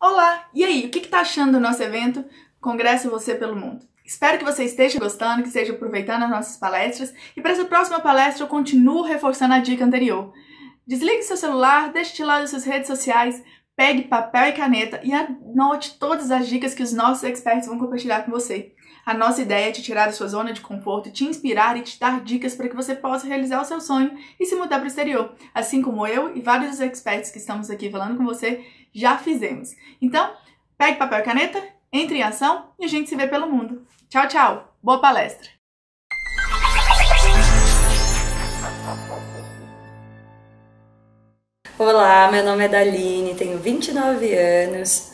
Olá! E aí, o que tá achando do nosso evento Congresso Você pelo Mundo? Espero que você esteja gostando, que esteja aproveitando as nossas palestras. E para essa próxima palestra eu continuo reforçando a dica anterior. Desligue seu celular, deixe de lado suas redes sociais, pegue papel e caneta e anote todas as dicas que os nossos experts vão compartilhar com você. A nossa ideia é te tirar da sua zona de conforto, te inspirar e te dar dicas para que você possa realizar o seu sonho e se mudar para o exterior, assim como eu e vários dos experts que estamos aqui falando com você já fizemos. Então, pegue papel e caneta, entre em ação e a gente se vê pelo mundo. Tchau, tchau! Boa palestra! Olá, meu nome é Daline, tenho 29 anos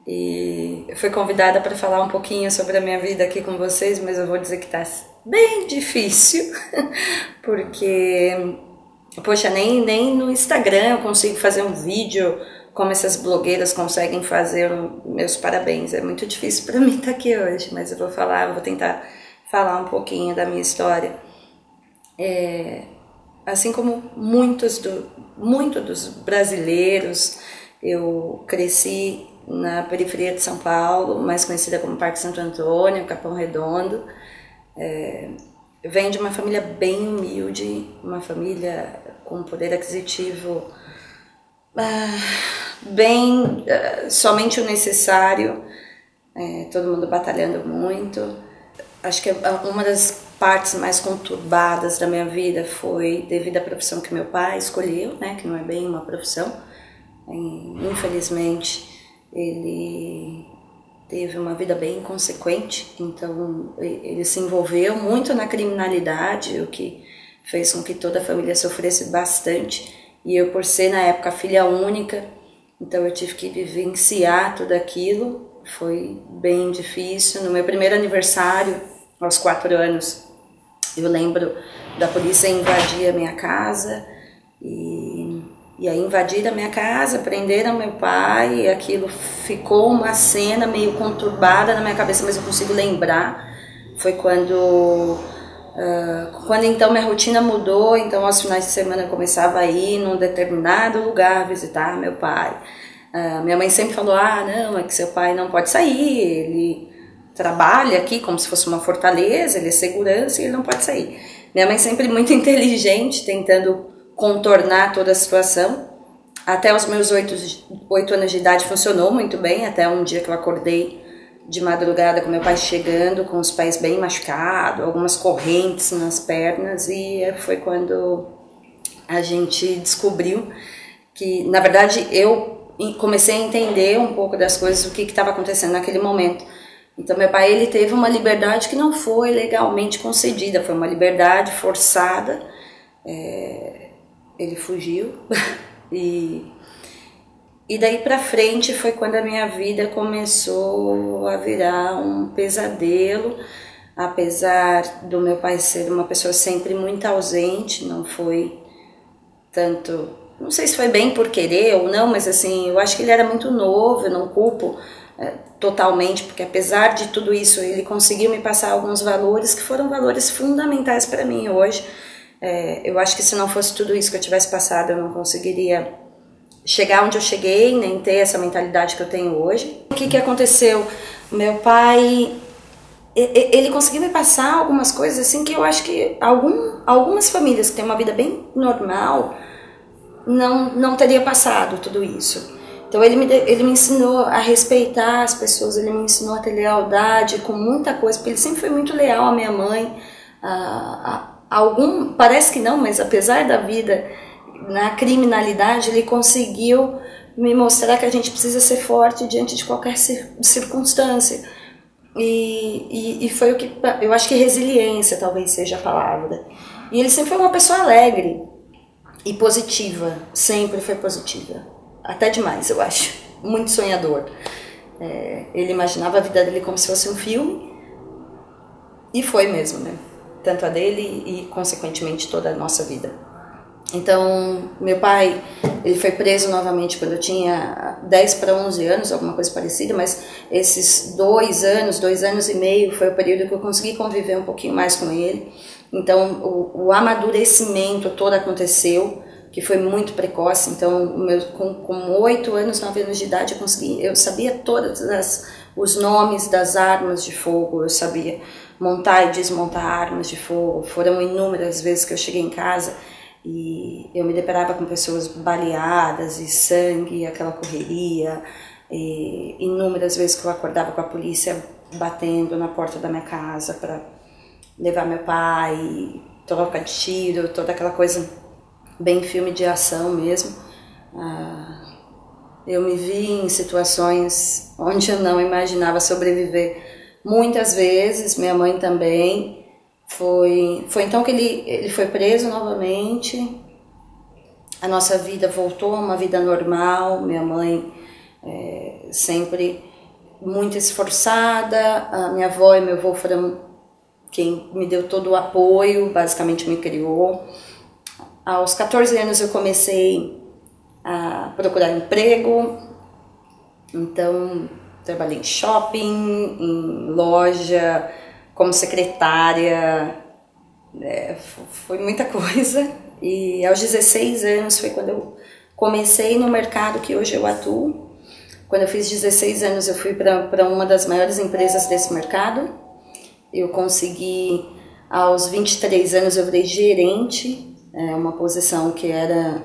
e fui convidada para falar um pouquinho sobre a minha vida aqui com vocês, mas eu vou dizer que está bem difícil, porque, poxa, nem no Instagram eu consigo fazer um vídeo como essas blogueiras conseguem fazer. Meus parabéns, é muito difícil para mim estar aqui hoje, mas eu vou tentar falar um pouquinho da minha história. Assim como muitos dos brasileiros, eu cresci na periferia de São Paulo, mais conhecida como Parque Santo Antônio, Capão Redondo. Venho de uma família bem humilde, uma família com poder aquisitivo somente o necessário, todo mundo batalhando muito. Acho que uma das partes mais conturbadas da minha vida foi devido à profissão que meu pai escolheu, né, que não é bem uma profissão. Infelizmente, ele teve uma vida bem inconsequente, então ele se envolveu muito na criminalidade, o que fez com que toda a família sofresse bastante. E eu, por ser na época filha única, então eu tive que vivenciar tudo aquilo. Foi bem difícil. No meu primeiro aniversário, aos 4 anos, eu lembro da polícia invadir a minha casa e aí invadiram a minha casa, prenderam meu pai, e aquilo ficou uma cena meio conturbada na minha cabeça, mas eu consigo lembrar. Foi quando então minha rotina mudou, então aos finais de semana eu começava a ir num determinado lugar visitar meu pai. Minha mãe sempre falou, não, é que seu pai não pode sair, ele trabalha aqui como se fosse uma fortaleza, ele é segurança e ele não pode sair. Minha mãe sempre muito inteligente, tentando contornar toda a situação. Até os meus 8 anos de idade funcionou muito bem, até um dia que eu acordei de madrugada com meu pai chegando, com os pés bem machucados, algumas correntes nas pernas, e foi quando a gente descobriu que, na verdade, eu comecei a entender um pouco das coisas, o que estava acontecendo naquele momento. Então meu pai, ele teve uma liberdade que não foi legalmente concedida, foi uma liberdade forçada. Ele fugiu e daí pra frente foi quando a minha vida começou a virar um pesadelo. Apesar do meu pai ser uma pessoa sempre muito ausente, não foi tanto, não sei se foi bem por querer ou não, mas assim, eu acho que ele era muito novo, eu não culpo totalmente, porque apesar de tudo isso, ele conseguiu me passar alguns valores que foram valores fundamentais para mim hoje. Eu acho que se não fosse tudo isso que eu tivesse passado, eu não conseguiria chegar onde eu cheguei, nem ter essa mentalidade que eu tenho hoje. O que aconteceu? Meu pai, ele conseguiu me passar algumas coisas assim que eu acho que algumas famílias que têm uma vida bem normal não teria passado tudo isso. Então ele me ensinou a respeitar as pessoas, ele me ensinou a ter lealdade com muita coisa, porque ele sempre foi muito leal à minha mãe. Parece que não, mas apesar da vida na criminalidade, ele conseguiu me mostrar que a gente precisa ser forte diante de qualquer circunstância. E foi o que eu acho que resiliência talvez seja a palavra. E ele sempre foi uma pessoa alegre e positiva, sempre foi positiva, até demais, eu acho, muito sonhador. Ele imaginava a vida dele como se fosse um filme, e foi mesmo, né? Tanto a dele e consequentemente toda a nossa vida. Então, meu pai, ele foi preso novamente quando eu tinha 10 para 11 anos, alguma coisa parecida, mas esses 2 anos e meio, foi o período que eu consegui conviver um pouquinho mais com ele. Então, o amadurecimento todo aconteceu que foi muito precoce. Então, com 8 anos, 9 anos de idade, eu sabia todos os nomes das armas de fogo, eu sabia montar e desmontar armas de fogo. Foram inúmeras vezes que eu cheguei em casa e eu me deparava com pessoas baleadas e sangue, aquela correria, e inúmeras vezes que eu acordava com a polícia batendo na porta da minha casa para levar meu pai, troca de tiro, toda aquela coisa bem filme de ação mesmo. Eu me vi em situações onde eu não imaginava sobreviver muitas vezes, minha mãe também. Foi então que ele foi preso novamente, a nossa vida voltou a uma vida normal, minha mãe sempre muito esforçada, a minha avó e meu avô foram quem me deu todo o apoio, basicamente me criou. Aos 14 anos eu comecei a procurar emprego, então trabalhei em shopping, em loja, como secretária, foi muita coisa. E aos 16 anos foi quando eu comecei no mercado que hoje eu atuo. Quando eu fiz 16 anos eu fui para uma das maiores empresas desse mercado. Eu consegui, aos 23 anos eu virei gerente, uma posição que era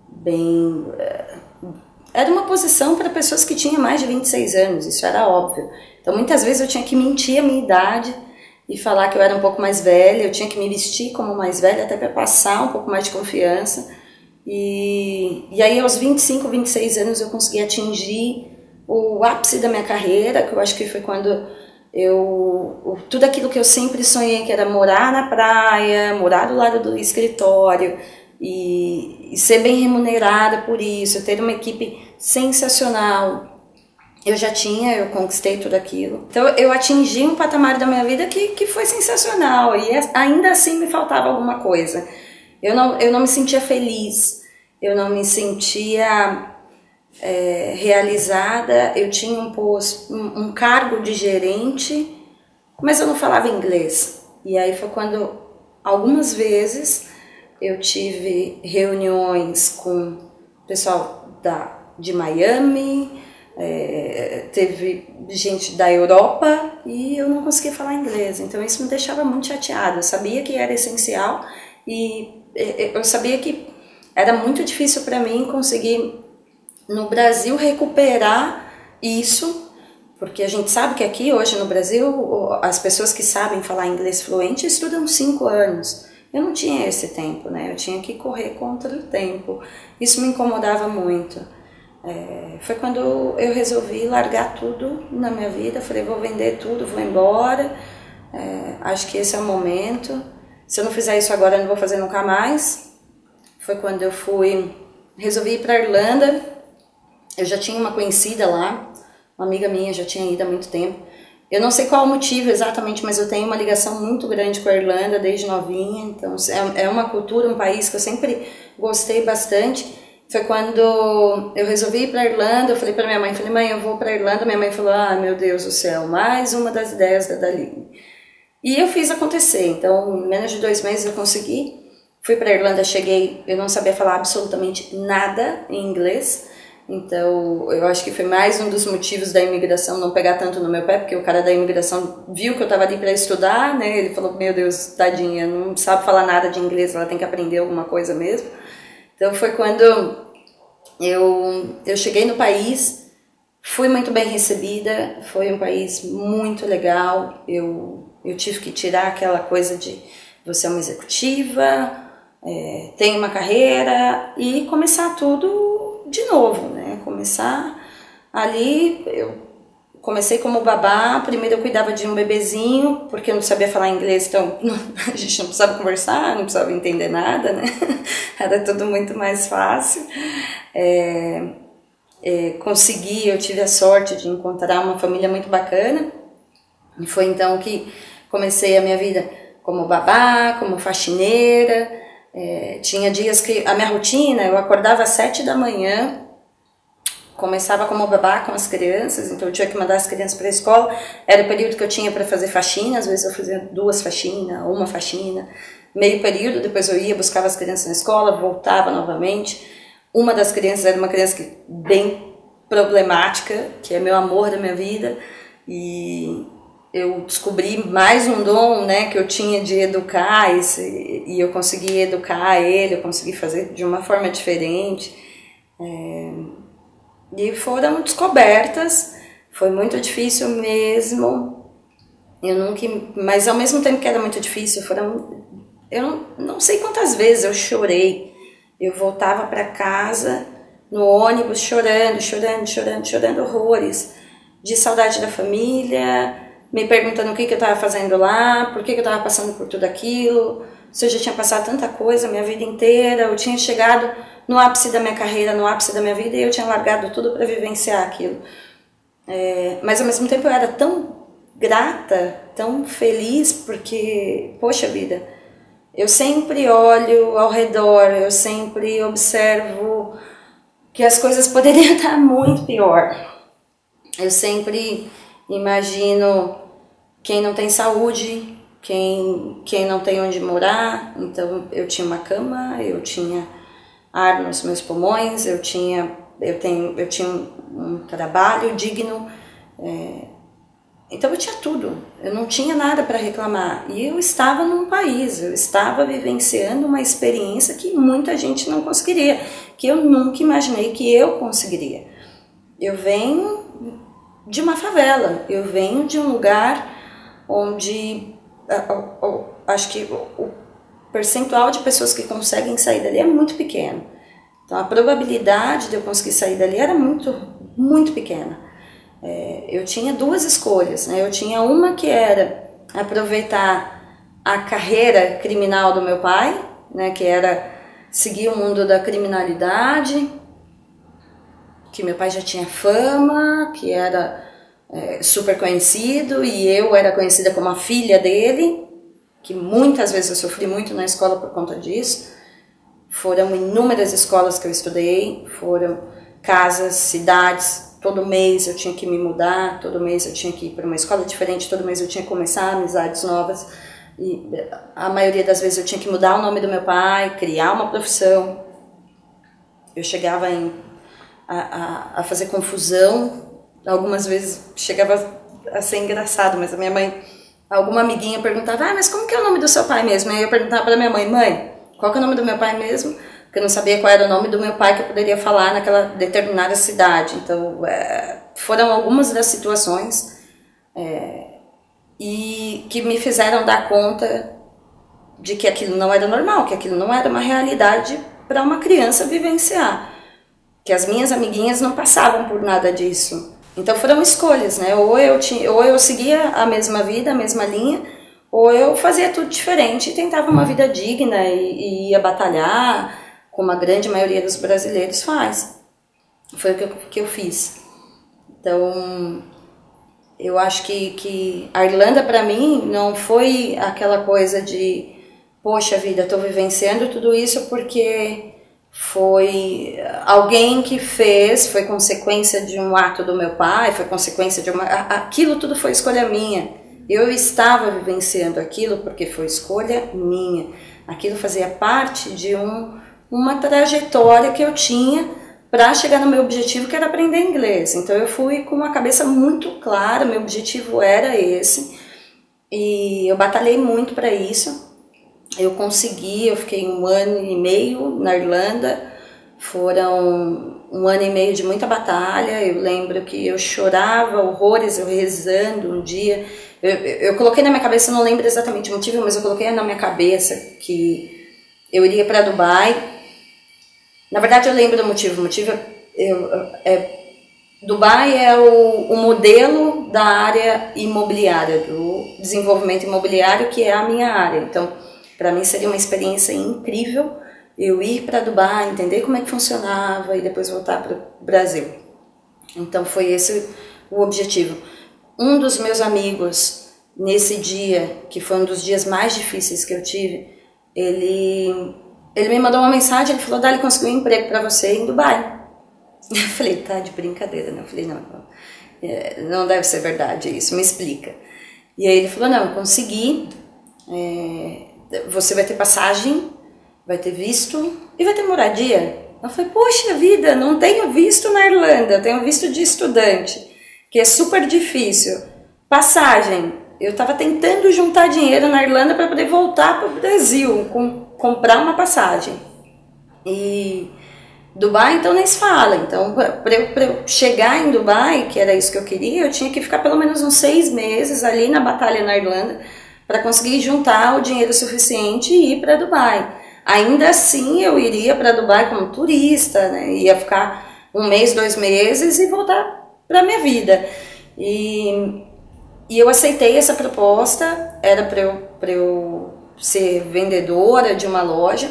bem... Era uma posição para pessoas que tinham mais de 26 anos, isso era óbvio. Então muitas vezes eu tinha que mentir a minha idade e falar que eu era um pouco mais velha, eu tinha que me vestir como mais velha até para passar um pouco mais de confiança. E aí aos 25, 26 anos eu consegui atingir o ápice da minha carreira, que eu acho que foi quando tudo aquilo que eu sempre sonhei, que era morar na praia, morar do lado do escritório e ser bem remunerada por isso, ter uma equipe sensacional. Eu conquistei tudo aquilo. Então eu atingi um patamar da minha vida que foi sensacional e ainda assim me faltava alguma coisa. Eu não me sentia feliz, eu não me sentia realizada. Eu tinha um cargo de gerente, mas eu não falava inglês. E aí foi quando algumas vezes eu tive reuniões com o pessoal de Miami, teve gente da Europa e eu não conseguia falar inglês. Então isso me deixava muito chateada. Eu sabia que era essencial e eu sabia que era muito difícil para mim conseguir no Brasil recuperar isso, porque a gente sabe que aqui hoje no Brasil as pessoas que sabem falar inglês fluente estudam 5 anos. Eu não tinha esse tempo, né? Eu tinha que correr contra o tempo. Isso me incomodava muito. Foi quando eu resolvi largar tudo na minha vida. Falei, vou vender tudo, vou embora. Acho que esse é o momento. Se eu não fizer isso agora, eu não vou fazer nunca mais. Foi quando eu resolvi ir para a Irlanda. Eu já tinha uma conhecida lá, uma amiga minha, já tinha ido há muito tempo. Eu não sei qual o motivo exatamente, mas eu tenho uma ligação muito grande com a Irlanda desde novinha. Então é uma cultura, um país que eu sempre gostei bastante. Foi quando eu resolvi ir para a Irlanda. Eu falei para minha mãe, mãe, eu vou para a Irlanda. Minha mãe falou, meu Deus do céu, mais uma das ideias da Daline. E eu fiz acontecer. Então em menos de 2 meses eu consegui. Fui para a Irlanda, cheguei, eu não sabia falar absolutamente nada em inglês. Então, eu acho que foi mais um dos motivos da imigração não pegar tanto no meu pé, porque o cara da imigração viu que eu estava ali para estudar, né? Ele falou, meu Deus, tadinha, não sabe falar nada de inglês, ela tem que aprender alguma coisa mesmo. Então, foi quando eu cheguei no país, fui muito bem recebida, foi um país muito legal. Eu tive que tirar aquela coisa de você é uma executiva, tem uma carreira e começar tudo de novo, né? Começar ali, eu comecei como babá. Primeiro eu cuidava de um bebezinho, porque eu não sabia falar inglês, então a gente não precisava conversar, não precisava entender nada, né? Era tudo muito mais fácil. Eu tive a sorte de encontrar uma família muito bacana, e foi então que comecei a minha vida como babá, como faxineira. Tinha dias que a minha rotina, eu acordava às 7 da manhã, começava como babá com as crianças, então eu tinha que mandar as crianças para a escola. Era o período que eu tinha para fazer faxina, às vezes eu fazia 2 faxinas, 1 faxina. meio período, depois eu ia, buscava as crianças na escola, voltava novamente. Uma das crianças era uma criança bem problemática, que é meu amor da minha vida, e eu descobri mais um dom, né, que eu tinha de educar, e eu consegui educar ele, eu consegui fazer de uma forma diferente. E foram descobertas, foi muito difícil mesmo, mas ao mesmo tempo que era muito difícil, eu não sei quantas vezes eu chorei. Eu voltava para casa no ônibus chorando horrores, de saudade da família, me perguntando o que eu estava fazendo lá, por que eu estava passando por tudo aquilo, se eu já tinha passado tanta coisa a minha vida inteira, eu tinha chegado no ápice da minha carreira, no ápice da minha vida, e eu tinha largado tudo para vivenciar aquilo. Mas ao mesmo tempo eu era tão grata, tão feliz, porque, poxa vida, eu sempre olho ao redor, eu sempre observo que as coisas poderiam estar muito pior. Eu sempre imagino quem não tem saúde, quem não tem onde morar. Então eu tinha uma cama, eu tinha ar nos meus pulmões, eu tinha um trabalho digno, então eu tinha tudo, eu não tinha nada para reclamar, e eu estava num país, eu estava vivenciando uma experiência que muita gente não conseguiria, que eu nunca imaginei que eu conseguiria. Eu venho de uma favela, eu venho de um lugar onde acho que o percentual de pessoas que conseguem sair dali é muito pequeno. Então a probabilidade de eu conseguir sair dali era muito, muito pequena. Eu tinha duas escolhas, né? Eu tinha uma que era aproveitar a carreira criminal do meu pai, né? Que era seguir o mundo da criminalidade, que meu pai já tinha fama, que era super conhecido, e eu era conhecida como a filha dele, que muitas vezes eu sofri muito na escola por conta disso. Foram inúmeras escolas que eu estudei, foram casas, cidades. Todo mês eu tinha que me mudar, todo mês eu tinha que ir para uma escola diferente, todo mês eu tinha que começar amizades novas. E a maioria das vezes eu tinha que mudar o nome do meu pai, criar uma profissão. Eu chegava a fazer confusão, algumas vezes chegava a ser engraçado, mas a minha mãe, alguma amiguinha perguntava, mas como que é o nome do seu pai mesmo? E aí eu perguntava para minha mãe, qual que é o nome do meu pai mesmo? Porque eu não sabia qual era o nome do meu pai que eu poderia falar naquela determinada cidade. Então, foram algumas das situações e que me fizeram dar conta de que aquilo não era normal, que aquilo não era uma realidade para uma criança vivenciar. Que as minhas amiguinhas não passavam por nada disso. Então foram escolhas, né? Ou eu seguia a mesma vida, a mesma linha, ou eu fazia tudo diferente e tentava uma vida digna e ia batalhar, como a grande maioria dos brasileiros faz. Foi o que eu fiz. Então, eu acho que a Irlanda, para mim, não foi aquela coisa de, poxa vida, estou vivenciando tudo isso porque foi alguém que fez, foi consequência de um ato do meu pai, foi consequência de aquilo tudo foi escolha minha. Eu estava vivenciando aquilo porque foi escolha minha. Aquilo fazia parte de uma trajetória que eu tinha para chegar no meu objetivo, que era aprender inglês. Então eu fui com uma cabeça muito clara, meu objetivo era esse, e eu batalhei muito para isso. Eu consegui, eu fiquei 1 ano e meio na Irlanda, foram 1 ano e meio de muita batalha. Eu lembro que eu chorava horrores, eu rezando um dia, eu coloquei na minha cabeça, eu não lembro exatamente o motivo, mas eu coloquei na minha cabeça que eu iria para Dubai. Na verdade eu lembro do motivo, Dubai é o modelo da área imobiliária, do desenvolvimento imobiliário, que é a minha área. Então, para mim seria uma experiência incrível eu ir para Dubai, entender como é que funcionava e depois voltar para o Brasil. Então foi esse o objetivo. Um dos meus amigos, nesse dia, que foi um dos dias mais difíceis que eu tive, ele me mandou uma mensagem, ele falou, Dali, consegui um emprego para você em Dubai. Eu falei, tá de brincadeira, né? Eu falei, não deve ser verdade isso, me explica. E aí ele falou, não, eu consegui, você vai ter passagem, vai ter visto e vai ter moradia. Eu falei, poxa vida, não tenho visto na Irlanda, tenho visto de estudante, que é super difícil. Passagem, eu estava tentando juntar dinheiro na Irlanda para poder voltar para o Brasil, comprar uma passagem. E Dubai, então, nem se fala. Então, para eu chegar em Dubai, que era isso que eu queria, eu tinha que ficar pelo menos uns 6 meses ali na batalha na Irlanda para conseguir juntar o dinheiro suficiente e ir para Dubai. Ainda assim, eu iria para Dubai como turista, né? Ia ficar 1 mês, 2 meses e voltar para minha vida. E eu aceitei essa proposta, era para eu ser vendedora de uma loja.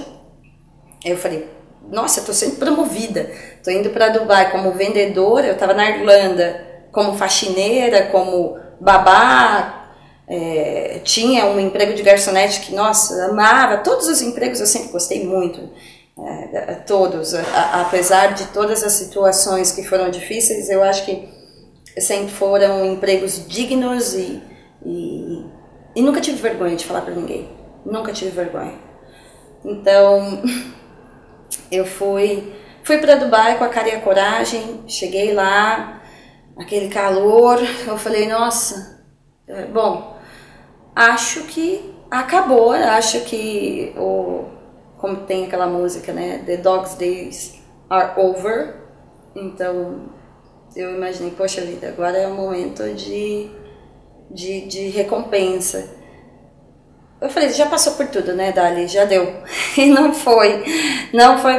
Eu falei, nossa, eu tô sendo promovida, tô indo para Dubai como vendedora, eu estava na Irlanda como faxineira, como babá, tinha um emprego de garçonete que, nossa, amava, todos os empregos eu sempre gostei muito, todos, apesar de todas as situações que foram difíceis, eu acho que sempre foram empregos dignos e nunca tive vergonha de falar para ninguém, nunca tive vergonha. Então, eu fui para Dubai com a cara e a coragem, cheguei lá, aquele calor, eu falei, nossa, bom, acho que acabou, acho que, como tem aquela música, né, The Dog's Days Are Over, então eu imaginei, poxa vida, agora é um momento de recompensa. Eu falei, já passou por tudo, né, Dali? Já deu. E não foi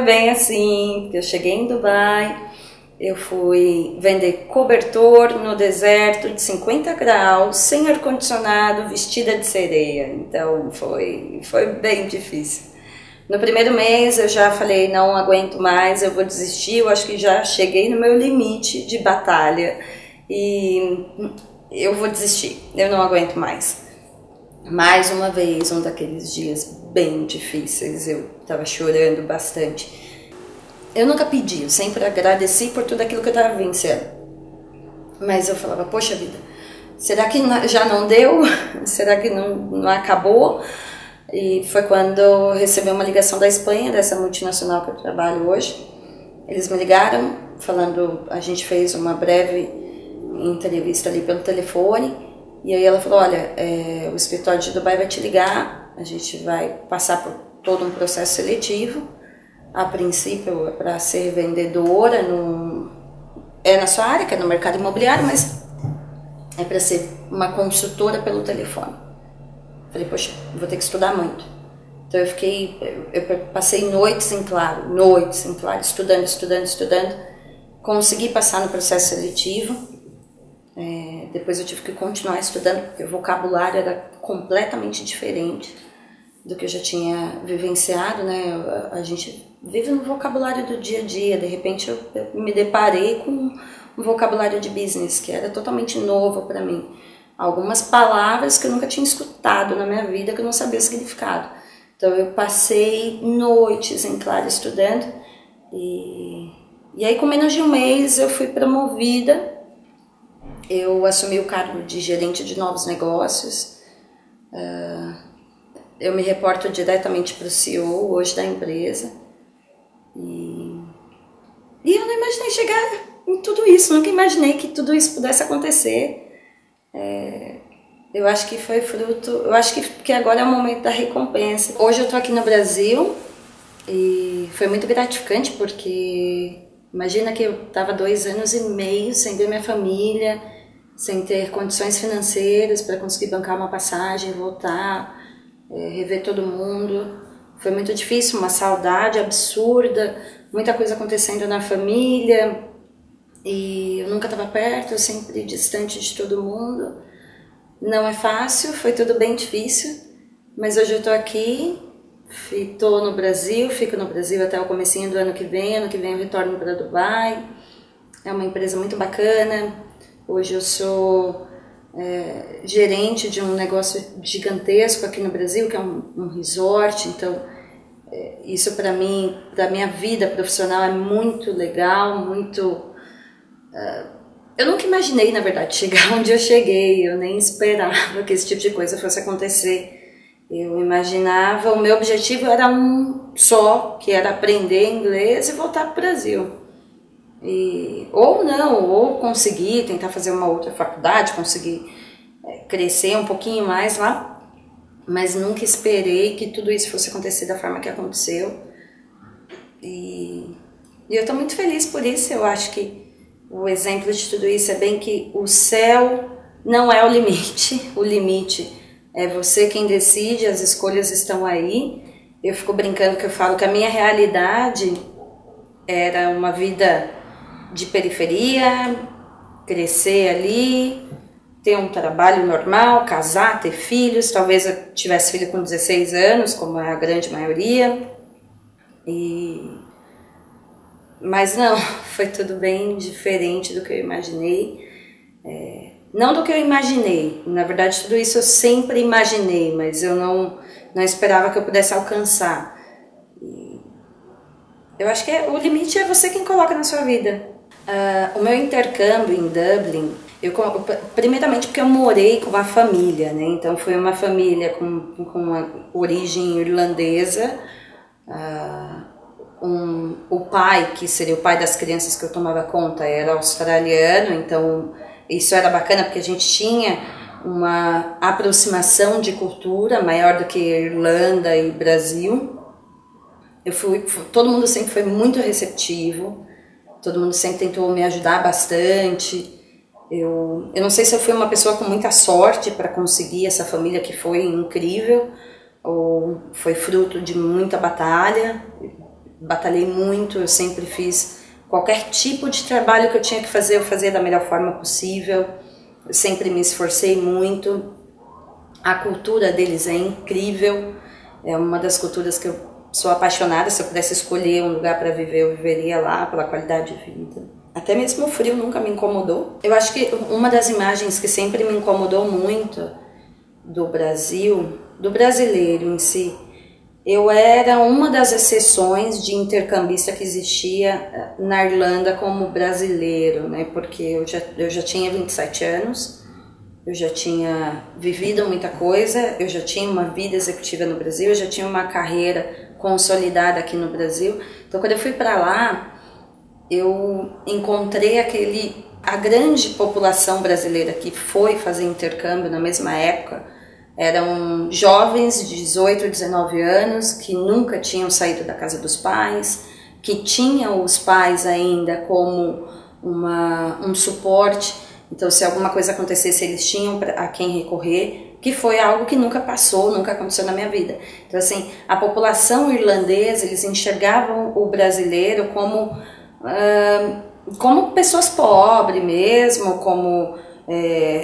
bem assim. Eu cheguei em Dubai, eu fui vender cobertor no deserto de 50 graus, sem ar-condicionado, vestida de sereia. Então foi bem difícil. No primeiro mês eu já falei, não aguento mais, eu vou desistir, eu acho que já cheguei no meu limite de batalha e eu vou desistir, eu não aguento mais. Mais uma vez, um daqueles dias bem difíceis, eu estava chorando bastante. Eu nunca pedi, eu sempre agradeci por tudo aquilo que eu estava vencendo. Mas eu falava, poxa vida, será que já não deu? Será que não acabou? E foi quando eu recebi uma ligação da Espanha, dessa multinacional que eu trabalho hoje. Eles me ligaram, falando, a gente fez uma breve entrevista ali pelo telefone. E aí ela falou, olha, o escritório de Dubai vai te ligar, a gente vai passar por todo um processo seletivo. A princípio é para ser vendedora, na sua área, que é no mercado imobiliário, mas é para ser uma consultora pelo telefone. Falei, poxa, vou ter que estudar muito. Então eu passei noites em claro, estudando. Consegui passar no processo seletivo. Depois eu tive que continuar estudando, porque o vocabulário era completamente diferente do que eu já tinha vivenciado, né? A gente vive no vocabulário do dia a dia, de repente eu me deparei com um vocabulário de business que era totalmente novo para mim. Algumas palavras que eu nunca tinha escutado na minha vida, que eu não sabia o significado. Então eu passei noites em claro estudando e aí com menos de 1 mês eu fui promovida. Eu assumi o cargo de gerente de novos negócios. Eu me reporto diretamente para o CEO hoje da empresa. E eu não imaginei chegar em tudo isso, nunca imaginei que tudo isso pudesse acontecer. Eu acho que foi fruto, eu acho que agora é o momento da recompensa. Hoje eu estou aqui no Brasil e foi muito gratificante porque imagina que eu estava 2 anos e meio sem ver minha família, sem ter condições financeiras para conseguir bancar uma passagem, voltar, rever todo mundo. Foi muito difícil, uma saudade absurda, muita coisa acontecendo na família e eu nunca estava perto, eu sempre distante de todo mundo. Não é fácil, foi tudo bem difícil, mas hoje eu estou aqui, estou no Brasil, fico no Brasil até o comecinho do ano que vem eu retorno para Dubai. É uma empresa muito bacana. Hoje eu sou gerente de um negócio gigantesco aqui no Brasil, que é um resort, então isso para mim, da minha vida profissional é muito legal, muito... eu nunca imaginei, na verdade, chegar onde eu cheguei, eu nem esperava que esse tipo de coisa fosse acontecer. Eu imaginava, o meu objetivo era um só, que era aprender inglês e voltar para o Brasil. Ou não, ou conseguir tentar fazer uma outra faculdade, conseguir crescer um pouquinho mais lá, mas nunca esperei que tudo isso fosse acontecer da forma que aconteceu. E eu estou muito feliz por isso. Eu acho que o exemplo de tudo isso é bem que o céu não é o limite é você quem decide, as escolhas estão aí. Eu fico brincando que eu falo que a minha realidade era uma vida de periferia, crescer ali, ter um trabalho normal, casar, ter filhos. Talvez eu tivesse filho com 16 anos, como é a grande maioria. Mas não, foi tudo bem diferente do que eu imaginei. Não do que eu imaginei, na verdade tudo isso eu sempre imaginei, mas eu não esperava que eu pudesse alcançar. Eu acho que o limite é você quem coloca na sua vida. O meu intercâmbio em Dublin, primeiramente porque eu morei com uma família, né? Então foi uma família com uma origem irlandesa. O pai, que seria o pai das crianças que eu tomava conta, era australiano, então isso era bacana porque a gente tinha uma aproximação de cultura maior do que Irlanda e Brasil. Todo mundo sempre foi muito receptivo, todo mundo sempre tentou me ajudar bastante. Eu não sei se eu fui uma pessoa com muita sorte para conseguir essa família que foi incrível, ou foi fruto de muita batalha. Batalhei muito, eu sempre fiz qualquer tipo de trabalho que eu tinha que fazer, eu fazia da melhor forma possível. Eu sempre me esforcei muito. A cultura deles é incrível, é uma das culturas que eu sou apaixonada. Se eu pudesse escolher um lugar para viver, eu viveria lá pela qualidade de vida. Até mesmo o frio nunca me incomodou. Eu acho que uma das imagens que sempre me incomodou muito do Brasil, do brasileiro em si, eu era uma das exceções de intercambista que existia na Irlanda como brasileiro, né? Porque eu já tinha 27 anos, eu já tinha vivido muita coisa, eu já tinha uma vida executiva no Brasil, eu já tinha uma carreira consolidada aqui no Brasil. Então, quando eu fui para lá, eu encontrei a grande população brasileira que foi fazer intercâmbio na mesma época. Eram jovens de 18, 19 anos que nunca tinham saído da casa dos pais, que tinham os pais ainda como um suporte. Então, se alguma coisa acontecesse, eles tinham a quem recorrer, que foi algo que nunca passou, nunca aconteceu na minha vida. Então, assim, a população irlandesa, eles enxergavam o brasileiro como pessoas pobres mesmo, como...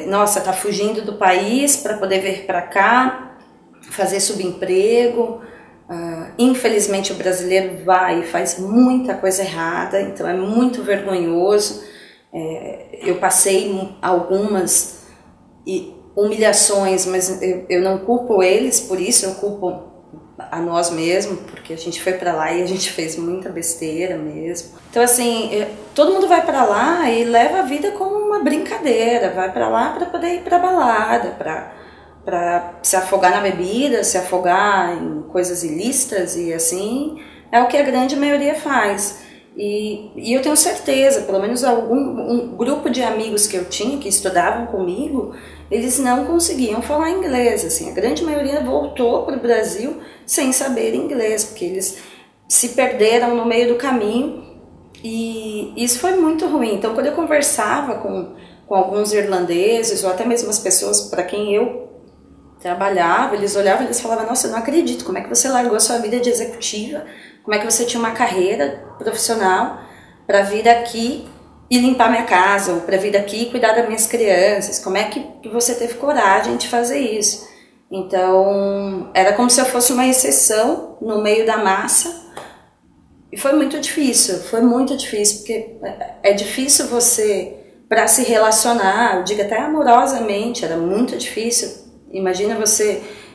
nossa, tá fugindo do país para poder vir para cá, fazer subemprego. Infelizmente o brasileiro vai e faz muita coisa errada, então é muito vergonhoso. Eu passei algumas humilhações, mas eu não culpo eles por isso, eu culpo a nós mesmos, porque a gente foi para lá e a gente fez muita besteira mesmo. Então, assim, todo mundo vai para lá e leva a vida como uma brincadeira, vai para lá para poder ir para balada, para se afogar na bebida, se afogar em coisas ilícitas, e assim é o que a grande maioria faz. E eu tenho certeza, pelo menos um grupo de amigos que eu tinha, que estudavam comigo, eles não conseguiam falar inglês. Assim, a grande maioria voltou para o Brasil sem saber inglês, porque eles se perderam no meio do caminho, e isso foi muito ruim. Então, quando eu conversava com alguns irlandeses, ou até mesmo as pessoas para quem eu trabalhava, eles olhavam e eles falavam: nossa, eu não acredito, como é que você largou a sua vida de executiva, como é que você tinha uma carreira profissional para vir aqui e limpar minha casa, ou para vir aqui e cuidar das minhas crianças, como é que você teve coragem de fazer isso? Então, era como se eu fosse uma exceção no meio da massa, e foi muito difícil, porque é difícil você, para se relacionar, eu digo até amorosamente, era muito difícil. Imagina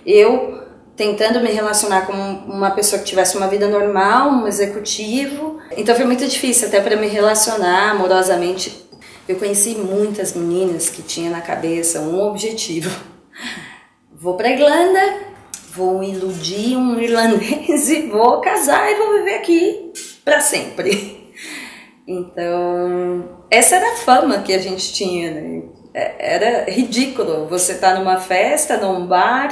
eu tentando me relacionar com uma pessoa que tivesse uma vida normal, um executivo. Então foi muito difícil até para me relacionar amorosamente. Eu conheci muitas meninas que tinham na cabeça um objetivo: vou para a Irlanda, vou iludir um irlandês e vou casar e vou viver aqui para sempre. Então, essa era a fama que a gente tinha, né? Era ridículo você estar numa festa, num bar,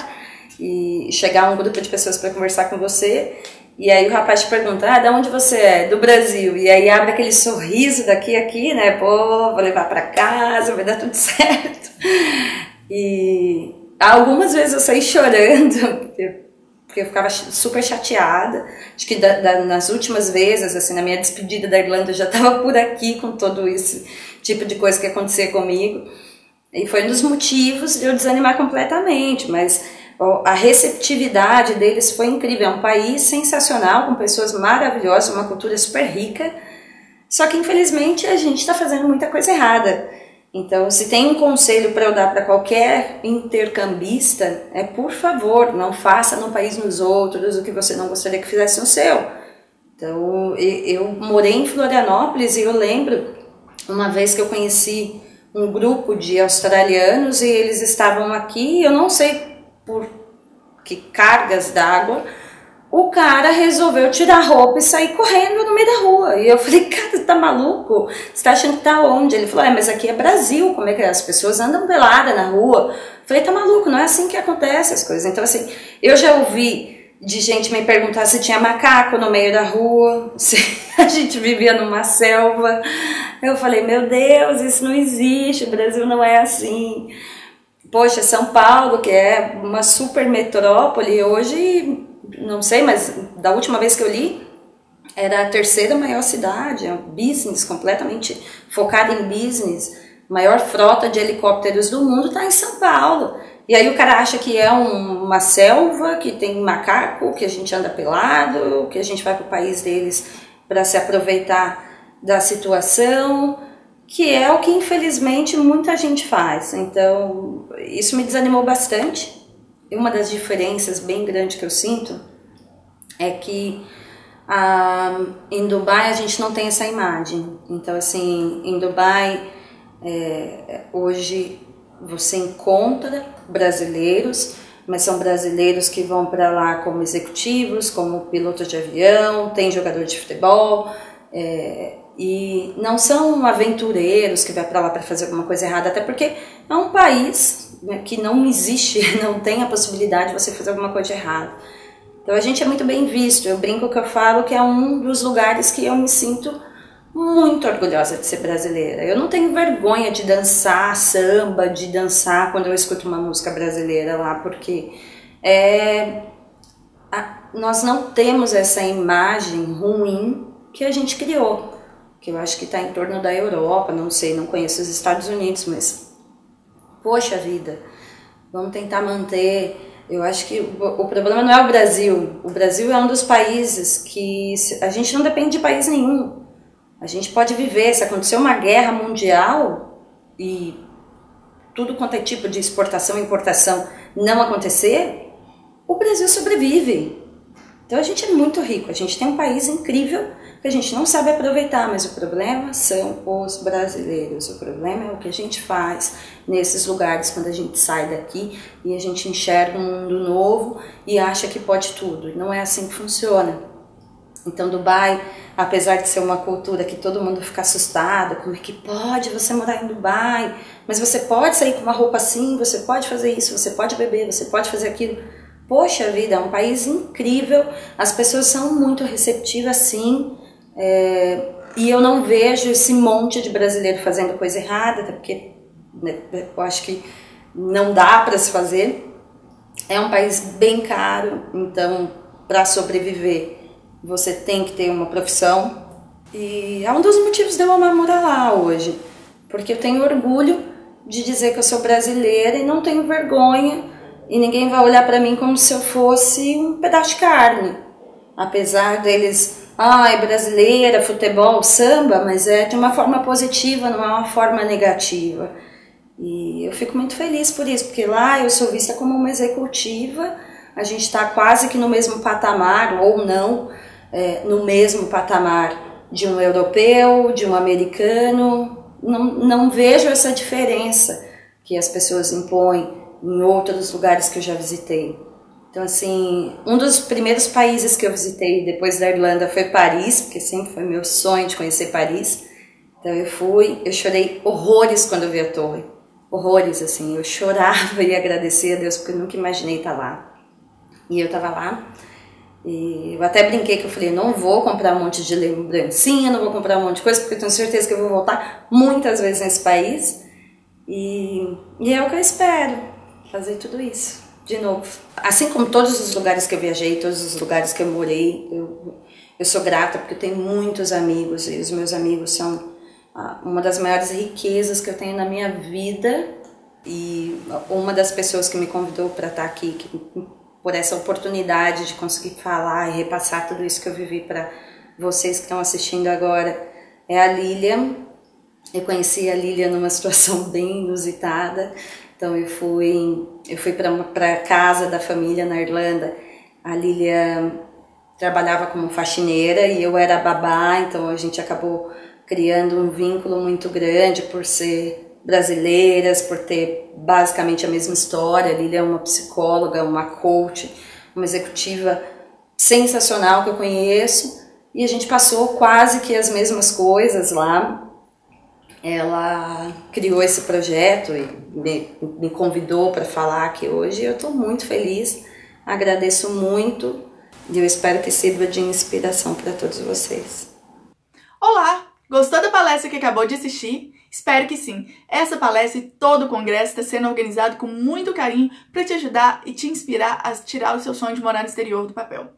e chegar um grupo de pessoas para conversar com você, e aí o rapaz te pergunta, de onde você é? Do Brasil. E aí abre aquele sorriso daqui a aqui, né? Pô, vou levar para casa, vai dar tudo certo. E algumas vezes eu saí chorando, porque eu ficava super chateada. Acho que nas últimas vezes, assim, na minha despedida da Irlanda, eu já estava por aqui com todo esse tipo de coisa que acontecia comigo. E foi um dos motivos de eu desanimar completamente, mas a receptividade deles foi incrível. É um país sensacional, com pessoas maravilhosas, uma cultura super rica, só que infelizmente a gente está fazendo muita coisa errada. Então, se tem um conselho para eu dar para qualquer intercambista, por favor, não faça no país nos outros o que você não gostaria que fizesse no seu. Então, eu morei em Florianópolis e eu lembro uma vez que eu conheci um grupo de australianos e eles estavam aqui, eu não sei por que cargas d'água, o cara resolveu tirar a roupa e sair correndo no meio da rua. E eu falei, cara, você tá maluco? Você tá achando que tá onde? Ele falou, mas aqui é Brasil, como é que é? As pessoas andam pelada na rua. Eu falei, tá maluco, não é assim que acontece as coisas. Então, assim, eu já ouvi de gente me perguntar se tinha macaco no meio da rua, se a gente vivia numa selva. Eu falei, meu Deus, isso não existe, o Brasil não é assim. Poxa, São Paulo, que é uma super metrópole, hoje, não sei, mas da última vez que eu li, era a terceira maior cidade, é um business, completamente focada em business. Maior frota de helicópteros do mundo está em São Paulo. E aí o cara acha que é uma selva, que tem macaco, que a gente anda pelado, que a gente vai para o país deles para se aproveitar da situação, que é o que infelizmente muita gente faz. Então isso me desanimou bastante. E uma das diferenças bem grandes que eu sinto é que em Dubai a gente não tem essa imagem. Então, assim, em Dubai hoje você encontra brasileiros, mas são brasileiros que vão para lá como executivos, como pilotos de avião, tem jogador de futebol, e não são aventureiros que vai para lá para fazer alguma coisa errada, até porque é um país, né, que não existe, não tem a possibilidade de você fazer alguma coisa errada. Então a gente é muito bem visto. Eu brinco que eu falo que é um dos lugares que eu me sinto muito orgulhosa de ser brasileira. Eu não tenho vergonha de dançar samba, de dançar quando eu escuto uma música brasileira lá, porque nós não temos essa imagem ruim que a gente criou, que eu acho que está em torno da Europa, não sei, não conheço os Estados Unidos, mas poxa vida, vamos tentar manter. Eu acho que o problema não é o Brasil. O Brasil é um dos países que a gente não depende de país nenhum. A gente pode viver, se acontecer uma guerra mundial e tudo quanto é tipo de exportação e importação não acontecer, o Brasil sobrevive. Então a gente é muito rico, a gente tem um país incrível que a gente não sabe aproveitar, mas o problema são os brasileiros, o problema é o que a gente faz nesses lugares quando a gente sai daqui e a gente enxerga um mundo novo e acha que pode tudo, e não é assim que funciona. Então Dubai, apesar de ser uma cultura que todo mundo fica assustado, como é que pode você morar em Dubai, mas você pode sair com uma roupa assim, você pode fazer isso, você pode beber, você pode fazer aquilo. Poxa vida, é um país incrível, as pessoas são muito receptivas sim, e eu não vejo esse monte de brasileiro fazendo coisa errada, até porque, né, eu acho que não dá para se fazer. É um país bem caro, então para sobreviver você tem que ter uma profissão, e é um dos motivos de eu amar morar lá hoje, porque eu tenho orgulho de dizer que eu sou brasileira e não tenho vergonha, e ninguém vai olhar para mim como se eu fosse um pedaço de carne, apesar deles, é brasileira, futebol, samba, mas é de uma forma positiva, não é uma forma negativa. E eu fico muito feliz por isso, porque lá eu sou vista como uma executiva, a gente está quase que no mesmo patamar, ou não, no mesmo patamar de um europeu, de um americano. Não vejo essa diferença que as pessoas impõem em outros lugares que eu já visitei. Então, assim, um dos primeiros países que eu visitei depois da Irlanda foi Paris, porque sempre foi meu sonho de conhecer Paris. Então eu fui, eu chorei horrores quando eu vi a torre. Horrores, assim, eu chorava e agradecia a Deus, porque eu nunca imaginei estar lá. E eu estava lá, e eu até brinquei que eu falei, não vou comprar um monte de lembrancinha, não vou comprar um monte de coisa, porque eu tenho certeza que eu vou voltar muitas vezes nesse país. E é o que eu espero, fazer tudo isso de novo. Assim como todos os lugares que eu viajei, todos os lugares que eu morei, eu sou grata porque eu tenho muitos amigos, e os meus amigos são uma das maiores riquezas que eu tenho na minha vida, e uma das pessoas que me convidou para estar aqui, por essa oportunidade de conseguir falar e repassar tudo isso que eu vivi para vocês que estão assistindo agora, é a Lilian. Eu conheci a Lilian numa situação bem inusitada. Então eu fui para a casa da família na Irlanda. A Lilian trabalhava como faxineira e eu era babá, então a gente acabou criando um vínculo muito grande por ser brasileiras, por ter basicamente a mesma história. A Lilian é uma psicóloga, uma coach, uma executiva sensacional que eu conheço, e a gente passou quase que as mesmas coisas lá. Ela criou esse projeto e me convidou para falar aqui hoje, e eu estou muito feliz, agradeço muito, e eu espero que sirva de inspiração para todos vocês. Olá! Gostou da palestra que acabou de assistir? Espero que sim! Essa palestra e todo o congresso está sendo organizado com muito carinho para te ajudar e te inspirar a tirar o seu sonho de morar no exterior do papel.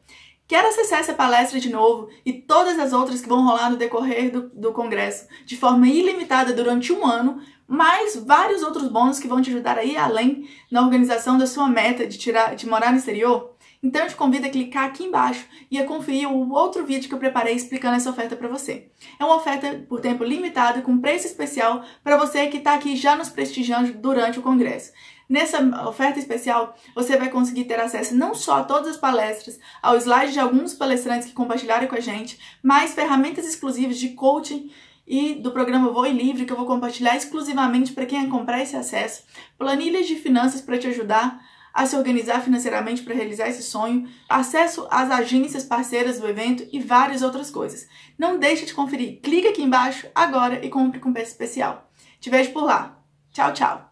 Quer acessar essa palestra de novo e todas as outras que vão rolar no decorrer do congresso de forma ilimitada durante um ano, mais vários outros bônus que vão te ajudar a ir além na organização da sua meta de morar no exterior? Então eu te convido a clicar aqui embaixo e a conferir o outro vídeo que eu preparei explicando essa oferta para você. É uma oferta por tempo limitado com preço especial para você que está aqui já nos prestigiando durante o congresso. Nessa oferta especial, você vai conseguir ter acesso não só a todas as palestras, ao slide de alguns palestrantes que compartilharam com a gente, mas ferramentas exclusivas de coaching e do programa Voe Livre, que eu vou compartilhar exclusivamente para quem comprar esse acesso, planilhas de finanças para te ajudar a se organizar financeiramente para realizar esse sonho, acesso às agências parceiras do evento e várias outras coisas. Não deixe de conferir, clica aqui embaixo agora e compre com preço especial. Te vejo por lá. Tchau, tchau!